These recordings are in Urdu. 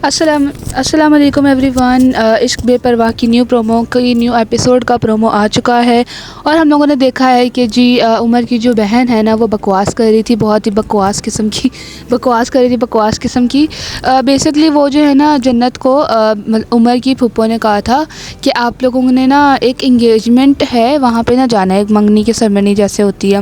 السلام علیکم ایوری ون. عشق بے پرواہ کی نیو ایپیسوڈ کا پرومو آ چکا ہے اور ہم لوگوں نے دیکھا ہے کہ جی عمر کی جو بہن ہے نا وہ بکواس کر رہی تھی، بہت ہی بکواس قسم کی. بیسکلی وہ جو ہے نا جنت کو عمر کی پھپھو نے کہا تھا کہ آپ لوگوں نے نا ایک انگیجمنٹ ہے وہاں پہ نا جانا ہے، ایک منگنی کی سرمنی جیسے ہوتی ہے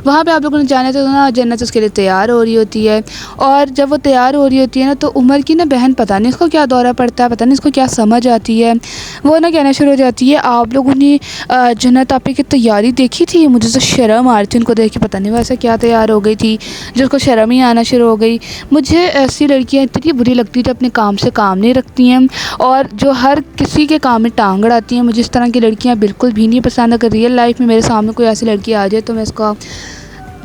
وہاں پہ آپ لوگوں نے جانا تو نا جنت اس کے لیے تیار ہو رہی ہوتی ہے. اور جب وہ تیار ہو رہی ہوتی ہے نا تو عمر کی نا بہن پتہ نہیں اس کو کیا دورہ پڑتا ہے، پتہ نہیں اس کو کیا سمجھ آتی ہے، وہ نا کہنا شروع ہو جاتی ہے آپ لوگوں نے جنت آپے کی تیاری دیکھی تھی؟ مجھے تو شرم آ رہی تھی ان کو دیکھ کے، پتہ نہیں ویسا کیا تیار ہو گئی تھی جس کو شرم ہی آنا شروع ہو گئی. مجھے ایسی لڑکیاں اتنی بری لگتی تھی، اپنے کام سے کام نہیں رکھتی ہیں اور جو ہر کسی کے کام میں ٹانگ اڑاتی ہیں. مجھے اس طرح کی لڑکیاں بالکل بھی نہیں پسند. اگر ریئل لائف میں میرے سامنے کوئی ایسی لڑکی آ جائے تو میں اس کا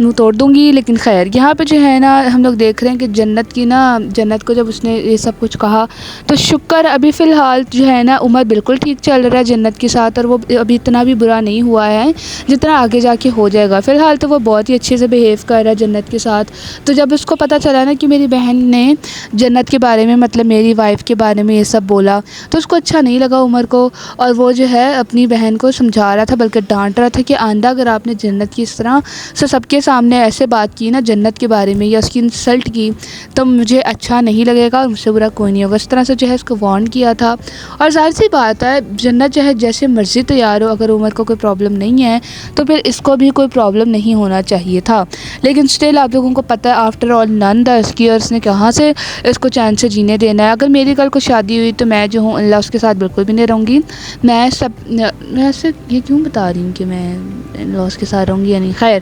منہ توڑ دوں گی. لیکن خیر یہاں پہ جو ہے نا ہم لوگ دیکھ رہے ہیں کہ جنت کو جب اس نے یہ سب کچھ کہا تو شکر ابھی فی الحال جو ہے نا عمر بالکل ٹھیک چل رہا ہے جنت کے ساتھ، اور وہ ابھی اتنا بھی برا نہیں ہوا ہے جتنا آگے جا کے ہو جائے گا. فی الحال تو وہ بہت ہی اچھے سے بیہیو کر رہا ہے جنت کے ساتھ. تو جب اس کو پتہ چلا نا کہ میری بہن نے جنت کے بارے میں مطلب میری وائف کے بارے میں یہ سب بولا تو اس کو اچھا نہیں لگا عمر کو، اور وہ جو ہے اپنی بہن کو سمجھا رہا تھا بلکہ ڈانٹ رہا تھا کہ آئندہ اگر آپ نے جنت کی اس طرح سے سب کے سامنے ایسے بات کی نا جنت کے بارے میں یا اس کی انسلٹ کی تو مجھے اچھا نہیں لگے گا اور مجھ سے برا کوئی نہیں ہوگا. اس طرح سے جو ہے اس کو وارن کیا تھا. اور ظاہر سی بات ہے جنت جو ہے جیسے مرضی تیار ہو، اگر عمر کو کوئی پرابلم نہیں ہے تو پھر اس کو بھی کوئی پرابلم نہیں ہونا چاہیے تھا. لیکن سٹل آپ لوگوں کو پتہ ہے آفٹر آل نن دا اسکیئرس نے کہاں سے اس کو چین سے جینے دینا ہے. اگر میری کل کو شادی ہوئی تو میں جو ہوں اللہ اس کے ساتھ بالکل بھی نہیں رہوں گی. میں ایسے یہ کیوں بتا رہی ہوں کہ میں اللہ اس کے ساتھ رہوں گی یا نہیں. خیر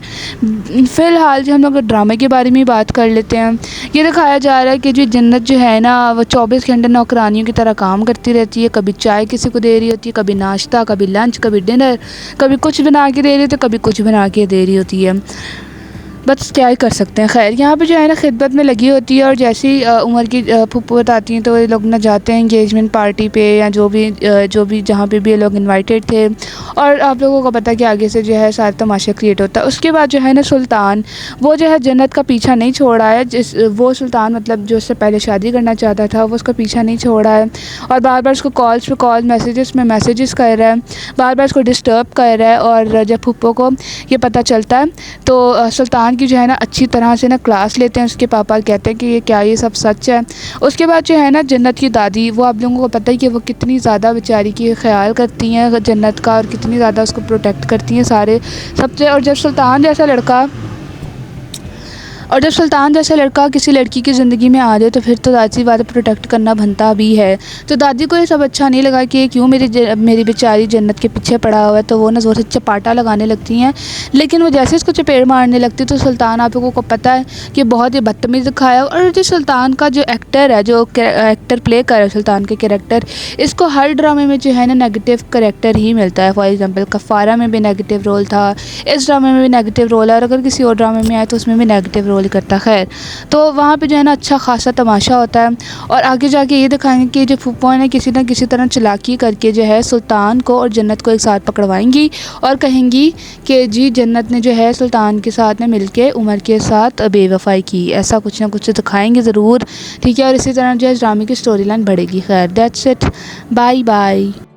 فی الحال جو ہم لوگ ڈرامے کے بارے میں بات کر لیتے ہیں. یہ دکھایا جا رہا ہے کہ جو جنت جو ہے نا وہ 24 گھنٹے نوکرانیوں کی طرح کام کرتی رہتی ہے. کبھی چائے کسی کو دے رہی ہوتی ہے، کبھی ناشتہ، کبھی لنچ، کبھی ڈنر، کبھی کچھ بنا کے دے رہی ہوتی ہے، کبھی کچھ بنا کے دے رہی ہوتی ہے. بس کیا ہی کر سکتے ہیں. خیر یہاں پہ جو ہے نا خدمت میں لگی ہوتی ہے اور جیسی عمر کی پھپھو بتاتی ہیں تو یہ لوگ نہ جاتے ہیں انگیجمنٹ پارٹی پہ یا جو بھی جہاں پہ بھی یہ لوگ انوائٹیڈ تھے. اور آپ لوگوں کو پتہ ہے کہ آگے سے جو ہے سارا تماشا کریٹ ہوتا ہے. اس کے بعد جو ہے نا سلطان وہ جو ہے جنت کا پیچھا نہیں چھوڑ رہا ہے. وہ سلطان مطلب جو اس سے پہلے شادی کرنا چاہتا تھا وہ اس کا پیچھا نہیں چھوڑ رہا ہے اور بار بار اس کو کالز پہ کال میسیجز کر رہا ہے، بار بار اس کو ڈسٹرب کر رہا ہے. اور جب پھپھو کو یہ پتہ چلتا ہے تو سلطان کی جو ہے نا اچھی طرح سے نا کلاس لیتے ہیں. اس کے پاپا کہتے ہیں کہ یہ سب سچ ہے. اس کے بعد جو ہے نا جنت کی دادی، وہ آپ لوگوں کو پتہ ہے کہ وہ کتنی زیادہ بیچاری کی خیال کرتی ہیں جنت کا اور کتنی زیادہ اس کو پروٹیکٹ کرتی ہیں سارے سب سے. اور جب سلطان جیسا لڑکا کسی لڑکی کی زندگی میں آ جائے تو پھر تو ذاتی بات پروٹیکٹ کرنا بنتا بھی ہے. تو دادی کو یہ سب اچھا نہیں لگا کہ کیوں میری بیچاری جنت کے پیچھے پڑا ہوا ہے. تو وہ نا زور سے چپاٹا لگانے لگتی ہیں. لیکن وہ جیسے اس کو چپیڑ مارنے لگتی تو سلطان آپ لوگوں کو پتہ ہے کہ بہت ہی بدتمیز دکھایا. اور جو سلطان کا جو ایکٹر ہے، جو ایکٹر پلے کر رہا ہے سلطان کے کریکٹر، اس کو ہر ڈرامے میں جو ہے نا نیگیٹو کریکٹر ہی ملتا ہے. فار ایگزامپل کفارہ میں بھی نیگیٹو رول تھا، اس ڈرامے میں بھی نیگیٹو رول ہے، اور اگر کسی اور ڈرامے میں آئے تو اس میں بھی نیگیٹو رول کرتا. خیر تو وہاں پہ جو ہے نا اچھا خاصا تماشا ہوتا ہے. اور آگے جا کے یہ دکھائیں گے کہ جو پھپھو نے کسی نہ کسی طرح چلاکی کر کے جو ہے سلطان کو اور جنت کو ایک ساتھ پکڑوائیں گی اور کہیں گی کہ جی جنت نے جو ہے سلطان کے ساتھ میں مل کے عمر کے ساتھ بے وفائی کی. ایسا کچھ نہ کچھ دکھائیں گے ضرور، ٹھیک ہے. اور اسی طرح جو ہے ڈرامے کی اسٹوری لائن بڑھے گی. خیر دیٹس اٹ، بائے بائے.